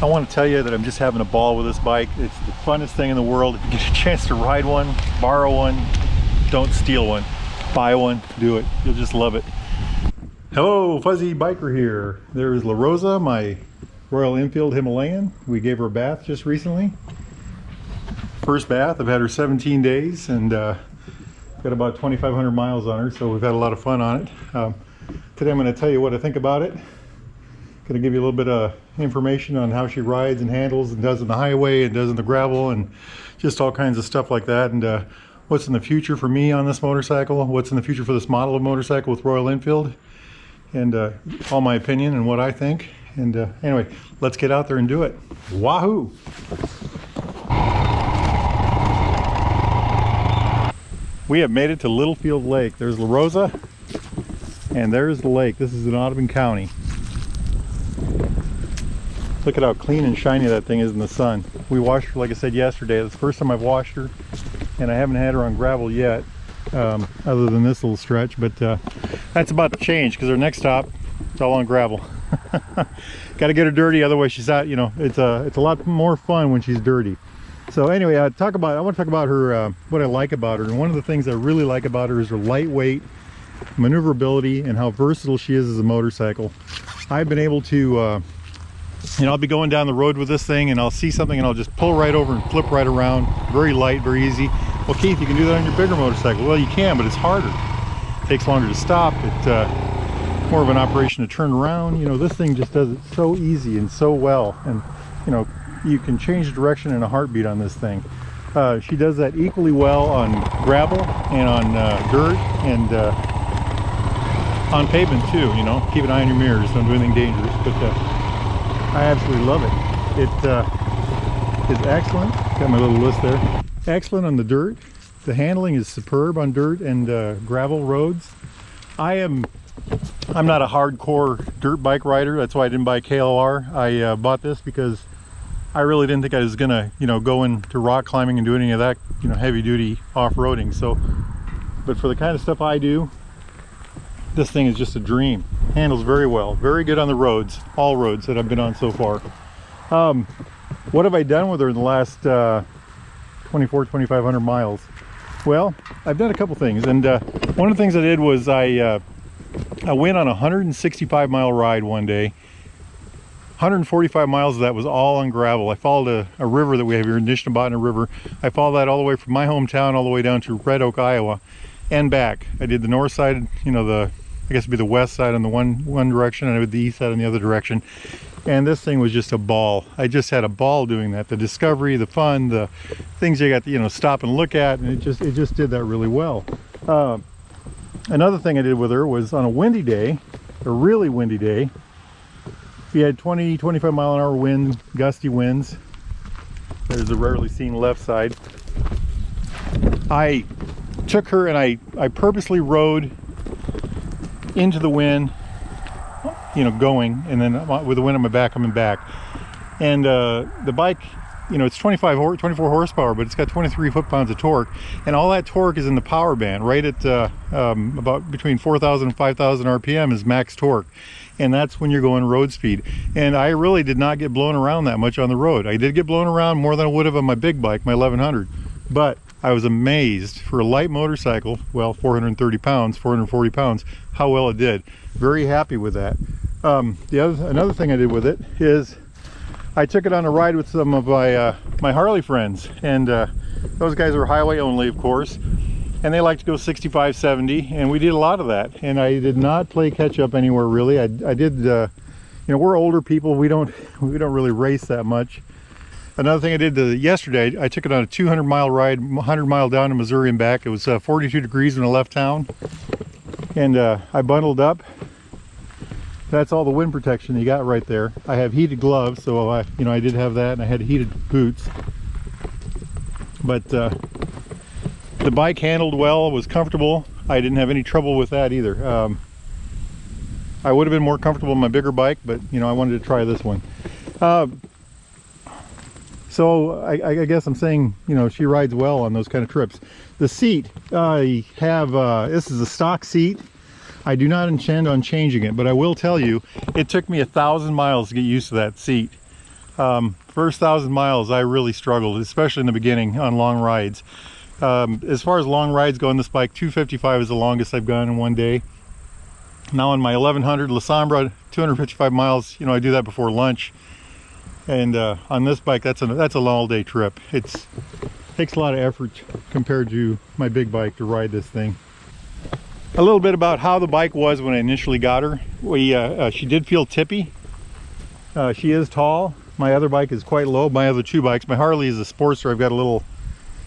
I want to tell you that I'm just having a ball with this bike. It's the funnest thing in the world. If you get a chance to ride one, borrow one, don't steal one. Buy one, do it. You'll just love it. Hello, Fuzzy Biker here. There's La Rosa, my Royal Enfield Himalayan. We gave her a bath just recently. First bath. I've had her 17 days and got about 2,500 miles on her, so we've had a lot of fun on it. Today I'm going to tell you what I think about it. Going to give you a little bit of information on how she rides and handles and does in the highway and does in the gravel and just all kinds of stuff like that, and what's in the future for me on this motorcycle, what's in the future for this model of motorcycle with Royal Enfield, and all my opinion and what I think. And anyway, let's get out there and do it. Wahoo! We have made it to Littlefield Lake. There's La Rosa and there's the lake. This is in Audubon County. Look at how clean and shiny that thing is in the sun. We washed her, like I said yesterday. That's the first time I've washed her, and I haven't had her on gravel yet, other than this little stretch, but that's about to change because our next stop, it's all on gravel. Got to get her dirty, otherwise she's out, you know, it's a lot more fun when she's dirty. So anyway, I want to talk about her, what I like about her, and one of the things I really like about her is her lightweight, maneuverability, and how versatile she is as a motorcycle. I've been able to you know, I'll be going down the road with this thing and I'll see something and I'll just pull right over and flip right around. Very light, very easy. Well, Keith, you can do that on your bigger motorcycle. Well, you can, but it's harder. It takes longer to stop. It's more of an operation to turn around. You know, this thing just does it so easy and so well. And, you know, you can change the direction in a heartbeat on this thing. She does that equally well on gravel and on dirt and on pavement too. You know, keep an eye on your mirrors. Don't do anything dangerous. But I absolutely love it. It is excellent. Got my little list there. Excellent on the dirt. The handling is superb on dirt and gravel roads. I'm not a hardcore dirt bike rider. That's why I didn't buy KLR. I bought this because I really didn't think I was gonna, you know, go into rock climbing and do any of that, you know, heavy duty off-roading. So, but for the kind of stuff I do, this thing is just a dream. Handles very well, very good on the roads, all roads that I've been on so far. What have I done with her in the last 2,500 miles? Well, I've done a couple things, and one of the things I did was I went on a 165-mile ride one day. 145 miles of that was all on gravel. I followed a river that we have here, Nishnabotna River. I followed that all the way from my hometown all the way down to Red Oak, Iowa, and back. I did the north side, you know, I guess it'd be the west side on the one direction, and I did the east side on the other direction. And this thing was just a ball. I just had a ball doing that. The discovery, the fun, the things you got to, you know, stop and look at, and it just did that really well. Another thing I did with her was on a windy day, a really windy day. We had 20-25 mile an hour wind, gusty winds. There's the rarely seen left side. I took her and I purposely rode into the wind, you know, going, and then with the wind on my back, coming back. And the bike, you know, it's 24 horsepower, but it's got 23 foot-pounds of torque, and all that torque is in the power band, right at about between 4,000 and 5,000 RPM is max torque, and that's when you're going road speed. And I really did not get blown around that much on the road. I did get blown around more than I would have on my big bike, my 1100, but I was amazed for a light motorcycle, well, 430 pounds, 440 pounds, how well it did. Very happy with that. Another thing I did with it is I took it on a ride with some of my Harley friends, and those guys are highway only, of course, and they like to go 65, 70, and we did a lot of that. And I did not play catch up anywhere really. I did, you know, we're older people. We don't really race that much. Another thing I did yesterday, I took it on a 200-mile ride, 100 mile down to Missouri and back. It was 42 degrees when I left town, and I bundled up. That's all the wind protection you got right there. I have heated gloves, so I did have that, and I had heated boots. But the bike handled well, was comfortable. I didn't have any trouble with that either. I would have been more comfortable on my bigger bike, but you know, I wanted to try this one. So I guess I'm saying, you know, she rides well on those kind of trips. The seat, I have, this is a stock seat. I do not intend on changing it, but I will tell you, it took me 1,000 miles to get used to that seat. First 1,000 miles, I really struggled, especially in the beginning on long rides. As far as long rides go on this bike, 255 is the longest I've gone in one day. Now on my 1100 La Sombra, 255 miles, you know, I do that before lunch. And on this bike, that's a long day trip. It takes a lot of effort compared to my big bike to ride this thing. A little bit about how the bike was when I initially got her. She did feel tippy. She is tall. My other bike is quite low. My other two bikes, my Harley is a Sportster. I've got a little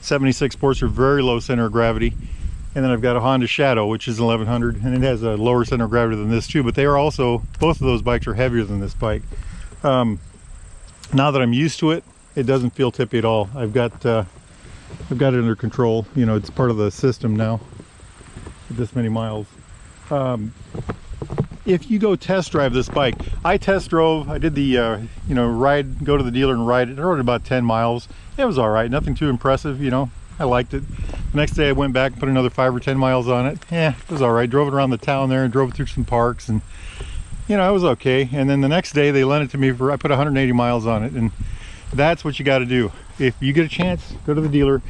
76 Sportster, very low center of gravity. And then I've got a Honda Shadow, which is 1100, and it has a lower center of gravity than this too, but they are also, both of those bikes are heavier than this bike. Now that I'm used to it, it doesn't feel tippy at all. I've got it under control. You know, it's part of the system now at this many miles. If you go test drive this bike, I test drove, I did the you know, go to the dealer and ride it. I rode about 10 miles. It was all right, nothing too impressive, you know. I liked it. The next day I went back and put another 5 or 10 miles on it. Yeah, it was all right. Drove it around the town there and drove it through some parks, and you know, it was okay. And then the next day they lent it to me for, I put 180 miles on it, and that's what you got to do. If you get a chance, go to the dealer,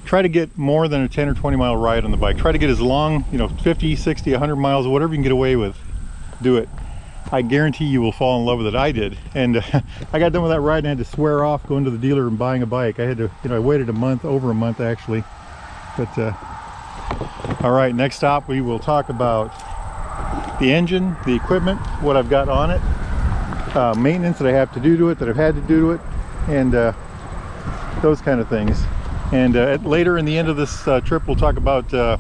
try to get more than a 10 or 20 mile ride on the bike. Try to get as long, you know, 50, 60, 100 miles, whatever you can get away with. Do it. I guarantee you will fall in love with it. I did. And I got done with that ride and I had to swear off going to the dealer and buying a bike. I had to, you know, I waited a month, over a month actually. But all right, next stop we will talk about the engine, the equipment, what I've got on it, maintenance that I have to do to it, that I've had to do to it, and those kind of things. And later in the end of this trip we'll talk about the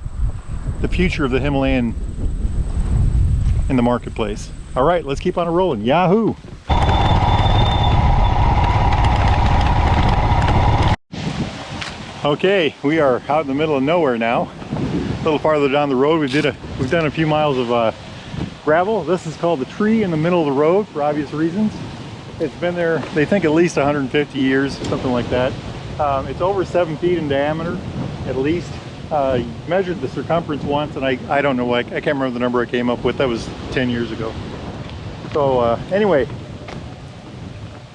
future of the Himalayan in the marketplace. All right, let's keep on it rolling. Yahoo! Okay, we are out in the middle of nowhere now. A little farther down the road, we've done a few miles of gravel. This is called the tree in the middle of the road for obvious reasons. It's been there, they think, at least 150 years, something like that. It's over 7 feet in diameter, at least. Measured the circumference once, and I don't know, I can't remember the number I came up with. That was 10 years ago. So anyway,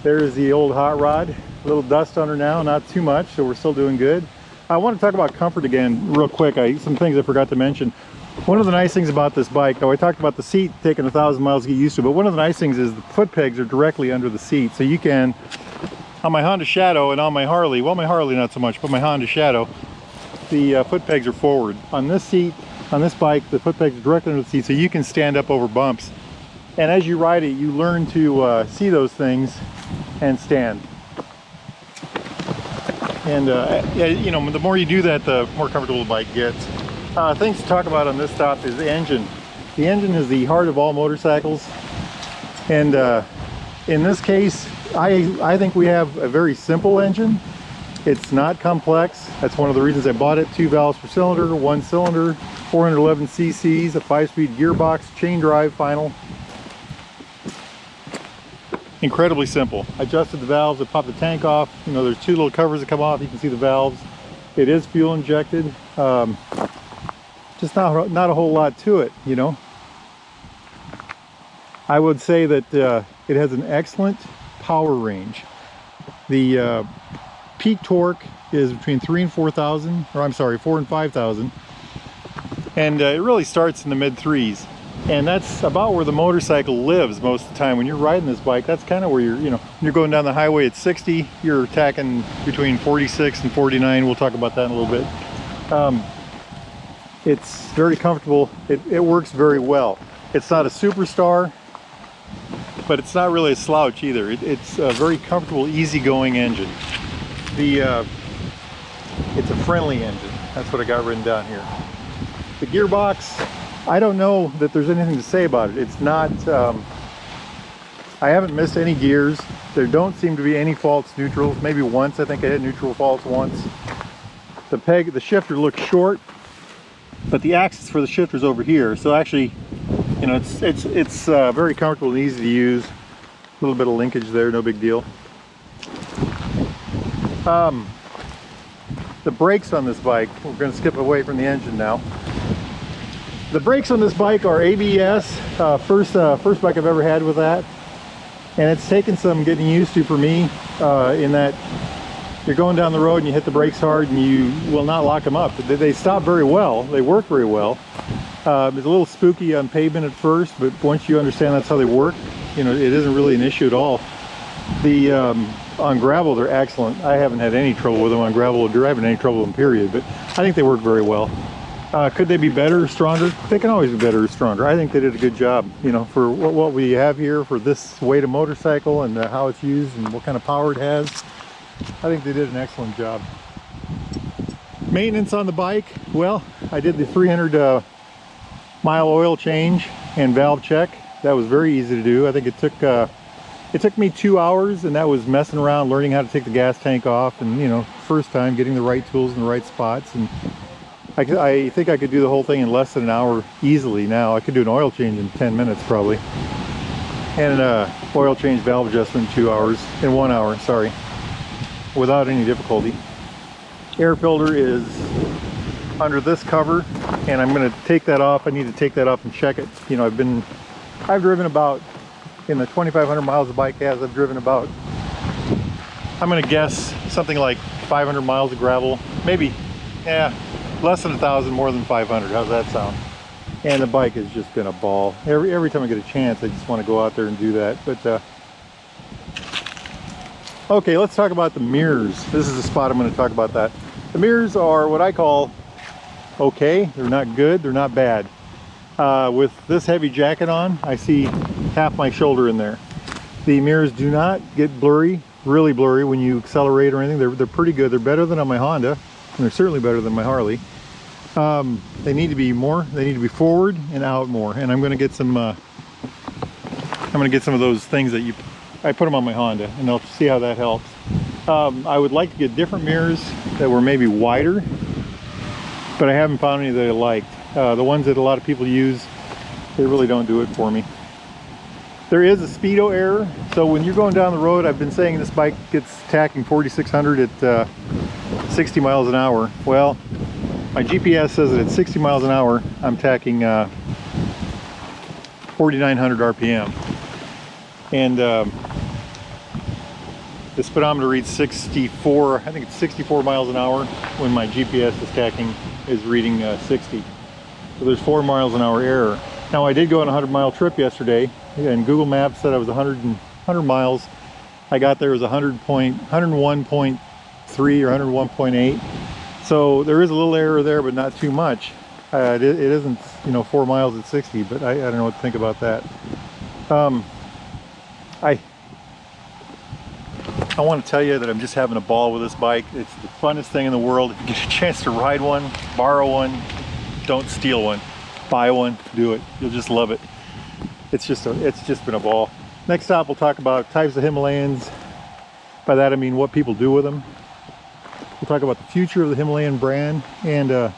there's the old hot rod. A little dust on her now, not too much, so we're still doing good. I want to talk about comfort again real quick. Some things I forgot to mention. One of the nice things about this bike, though, I talked about the seat taking 1,000 miles to get used to, but one of the nice things is the foot pegs are directly under the seat. So you can, on my Honda Shadow and on my Harley, well, my Harley not so much, but my Honda Shadow, the foot pegs are forward. On this seat, on this bike, the foot pegs are directly under the seat, so you can stand up over bumps. And as you ride it, you learn to see those things and stand. And yeah, you know, the more you do that, the more comfortable the bike gets. Things to talk about on this stop is the engine. The engine is the heart of all motorcycles. And in this case, I think we have a very simple engine. It's not complex. That's one of the reasons I bought it. 2 valves per cylinder, 1 cylinder, 411 cc's, a 5-speed gearbox, chain drive final. Incredibly simple. I adjusted the valves, I popped the tank off. You know, there's 2 little covers that come off. You can see the valves. It is fuel injected. Just not a whole lot to it, you know. I would say that it has an excellent power range. The peak torque is between 3 and 4,000, or I'm sorry, 4 and 5,000. And it really starts in the mid 3s. And that's about where the motorcycle lives most of the time. When you're riding this bike, that's kind of where you're, you know, when you're going down the highway at 60, you're attacking between 46 and 49. We'll talk about that in a little bit. It's very comfortable. It works very well. It's not a superstar, but it's not really a slouch either. It's a very comfortable, easygoing engine. It's a friendly engine. That's what I got written down here. The gearbox, I don't know that there's anything to say about it. It's not, I haven't missed any gears. There don't seem to be any faults, neutrals. Maybe once, I think I had neutral faults once. The shifter looks short, but the axis for the shifter is over here. So actually, you know, it's very comfortable and easy to use. A little bit of linkage there, no big deal. The brakes on this bike, we're going to skip away from the engine now. The brakes on this bike are ABS. First bike I've ever had with that. And it's taken some getting used to for me, in that you're going down the road and you hit the brakes hard and you will not lock them up. They stop very well, they work very well. It's a little spooky on pavement at first, but once you understand that's how they work, you know, it isn't really an issue at all. The on gravel, they're excellent. I haven't had any trouble with them on gravel or dirt. I haven't had any trouble with them, period, but I think they work very well. Could they be better or stronger? They can always be better or stronger. I think they did a good job, you know, for what we have here, for this weight of motorcycle and how it's used and what kind of power it has. I think they did an excellent job. Maintenance on the bike, well, I did the 300 mile oil change and valve check. That was very easy to do. I think it took me 2 hours, and that was messing around, learning how to take the gas tank off, and, you know, first time getting the right tools in the right spots. And I think I could do the whole thing in less than an hour easily now. I could do an oil change in 10 minutes probably, and an oil change valve adjustment in 1 hour, sorry, without any difficulty. Air filter is under this cover, and I'm going to take that off. I need to take that off and check it. You know, I've driven about, in the 2,500 miles the bike has, I've driven about, I'm going to guess something like 500 miles of gravel, maybe, yeah, less than 1,000, more than 500. How's that sound? And the bike has just been a ball. Every time I get a chance, I just want to go out there and do that. But okay, let's talk about the mirrors. This is the spot I'm going to talk about that. The mirrors are what I call okay. They're not good, they're not bad. With this heavy jacket on, I see half my shoulder in there. The mirrors do not get blurry, really blurry when you accelerate or anything. They're pretty good. They're better than on my Honda, and they're certainly better than my Harley. They need to be more. They need to be forward and out more. And I'm going to get some. I'm going to get some of those things that I put them on my Honda, and I'll see how that helps. I would like to get different mirrors that were maybe wider, but I haven't found any that I liked. The ones that a lot of people use, they really don't do it for me. There is a speedo error, so when you're going down the road, I've been saying this bike gets tacking 4,600 at 60 miles an hour. Well, my GPS says that at 60 miles an hour, I'm tacking 4,900 RPM. And the speedometer reads 64, I think it's 64 miles an hour when my GPS is reading 60. So there's 4 miles an hour error. Now I did go on a 100-mile trip yesterday, and Google Maps said I was 100 miles. I got there, it was 101.3 or 101.8. So there is a little error there, but not too much. It isn't, you know, 4 miles at 60, but I don't know what to think about that. I want to tell you that I'm just having a ball with this bike. It's the funnest thing in the world. If you get a chance to ride one, borrow one, don't steal one. Buy one, do it. You'll just love it. It's just been a ball. Next stop, we'll talk about types of Himalayans. By that I mean what people do with them. We'll talk about the future of the Himalayan brand, and I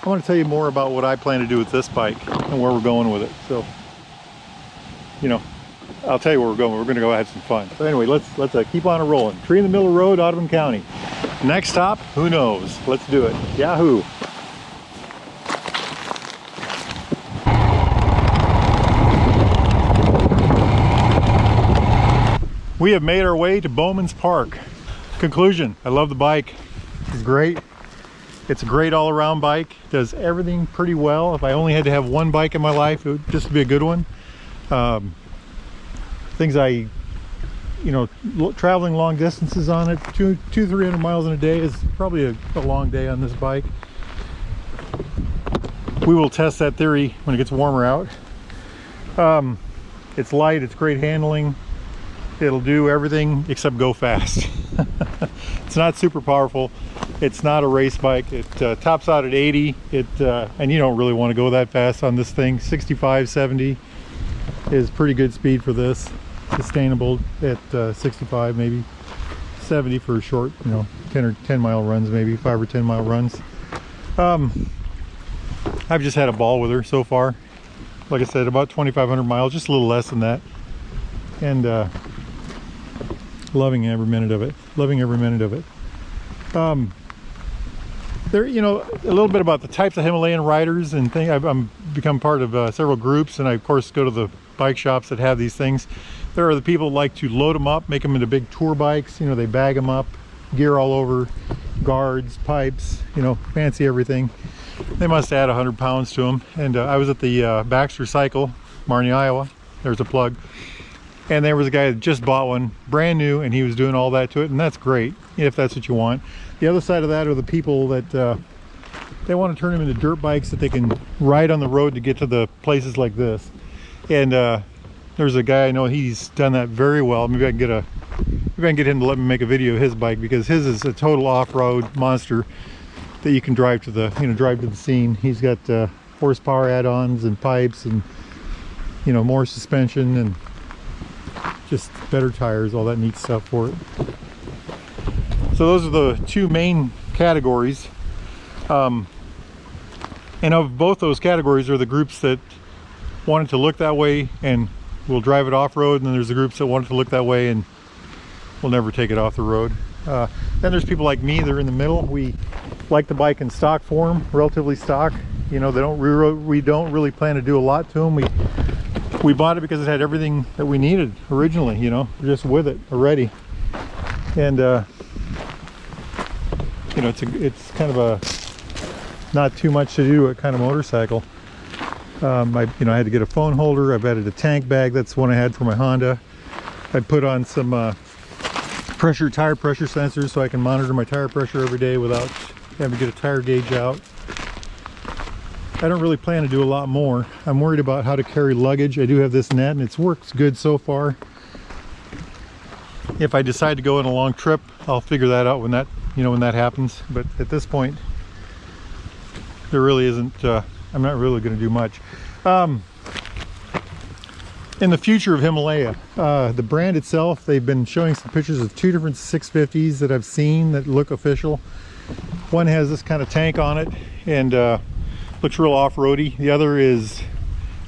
want to tell you more about what I plan to do with this bike and where we're going with it. So, you know, I'll tell you where we're going. We're going to go have some fun. So anyway, let's keep on rolling. Tree in the middle of the road, Audubon County. Next stop, who knows? Let's do it. Yahoo! We have made our way to Bowman's Park. Conclusion, I love the bike. It's great. It's a great all-around bike. Does everything pretty well. If I only had to have one bike in my life, it would just be a good one. Things you know, traveling long distances on it, 300 miles in a day is probably a long day on this bike. We will test that theory when it gets warmer out. It's light, it's great handling. It'll do everything except go fast. It's not super powerful. It's not a race bike. It tops out at 80. And you don't really want to go that fast on this thing. 65, 70 is pretty good speed for this. Sustainable at 65, maybe 70 for short, you know, 10 mile runs, maybe 5 or 10 mile runs. I've just had a ball with her so far. Like I said, about 2,500 miles, just a little less than that. And loving every minute of it. Loving every minute of it. There, you know, a little bit about the types of Himalayan riders and things. I'm become part of several groups, and I of course go to the bike shops that have these things. There are the people that like to load them up, make them into big tour bikes. You know, they bag them up, gear all over, guards, pipes, you know, fancy everything. They must add 100 pounds to them. And I was at the Baxter Cycle, Marnie, Iowa. There's a plug. And there was a guy that just bought one, brand new, and he was doing all that to it, and that's great, if that's what you want. The other side of that are the people that they want to turn them into dirt bikes that they can ride on the road to get to the places like this. And there's a guy I know, he's done that very well. Maybe I can get him to let me make a video of his bike, because his is a total off-road monster that you can drive to the, you know, drive to the scene. He's got horsepower add-ons and pipes and, you know, more suspension and just better tires, all that neat stuff for it. So those are the two main categories. And of both those categories are the groups that want it to look that way and will drive it off-road, and then there's the groups that want it to look that way and will never take it off the road. Then there's people like me that are in the middle. We like the bike in stock form, relatively stock. You know, we don't really plan to do a lot to them. We bought it because it had everything that we needed originally, you know, just with it already. And you know, it's kind of a not too much to do kind of motorcycle. I had to get a phone holder. I've added a tank bag. That's the one I had for my Honda. I put on some tire pressure sensors so I can monitor my tire pressure every day without having to get a tire gauge out. I don't really plan to do a lot more. I'm worried about how to carry luggage. I do have this net and it's worked good so far. If I decide to go on a long trip, I'll figure that out when that happens. But at this point, there really isn't, I'm not really going to do much. In the future of Himalaya, the brand itself, they've been showing some pictures of two different 650s that I've seen that look official. One has this kind of tank on it and looks real off-roady. The other is,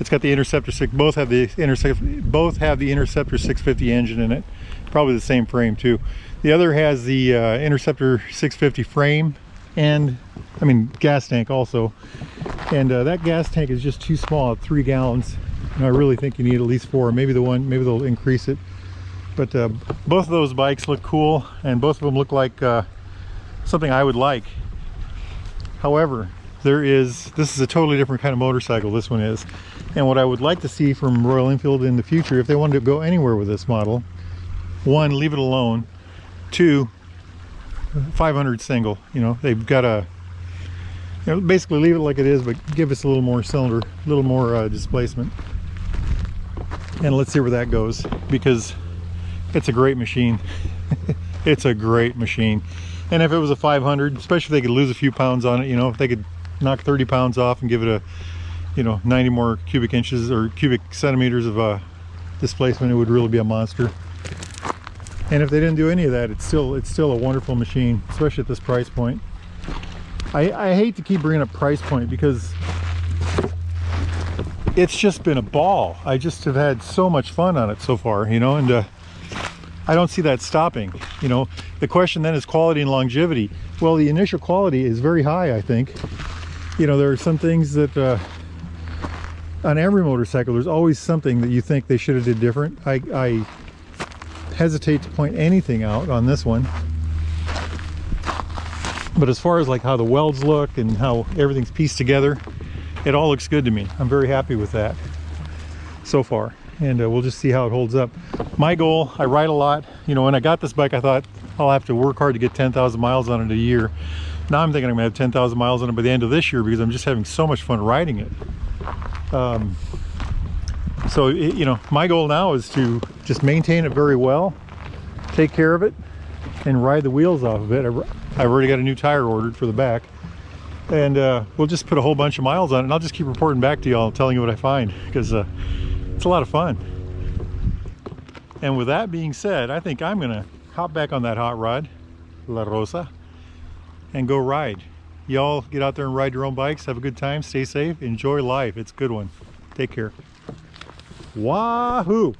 it's got the Interceptor 6. Both have the Interceptor 650 engine in it. Probably the same frame too. The other has the Interceptor 650 frame and, I mean, gas tank also. And that gas tank is just too small at 3 gallons. And I really think you need at least 4. Maybe they'll increase it. But both of those bikes look cool, and both of them look like something I would like. However, this is a totally different kind of motorcycle, this one is. And what I would like to see from Royal Enfield in the future, if they wanted to go anywhere with this model, 1, leave it alone. 2, 500 single. You know, they've got a, you know, basically leave it like it is, but give us a little more cylinder, a little more displacement. And let's see where that goes, because it's a great machine. It's a great machine. And if it was a 500, especially if they could lose a few pounds on it, you know, if they could knock 30 pounds off and give it a, you know, 90 more cubic inches or cubic centimeters of displacement, it would really be a monster. And if they didn't do any of that, it's still a wonderful machine, especially at this price point. I hate to keep bringing up price point because it's just been a ball. I just have had so much fun on it so far, you know, and I don't see that stopping. You know, the question then is quality and longevity. Well, the initial quality is very high, I think. You know, there are some things that on every motorcycle, there's always something that you think they should have did different. I hesitate to point anything out on this one. But as far as like how the welds look and how everything's pieced together, it all looks good to me. I'm very happy with that so far. And we'll just see how it holds up. My goal, I ride a lot. You know, when I got this bike, I thought I'll have to work hard to get 10,000 miles on it a year. Now I'm thinking I'm gonna have 10,000 miles on it by the end of this year because I'm just having so much fun riding it. You know, my goal now is to just maintain it very well, take care of it, and ride the wheels off of it. I've already got a new tire ordered for the back. And we'll just put a whole bunch of miles on it, and I'll just keep reporting back to y'all, telling you what I find, because it's a lot of fun. And with that being said, I think I'm gonna hop back on that hot rod, La Rosa, and go ride. Y'all get out there and ride your own bikes, have a good time, stay safe, enjoy life. It's a good one. Take care. Wahoo!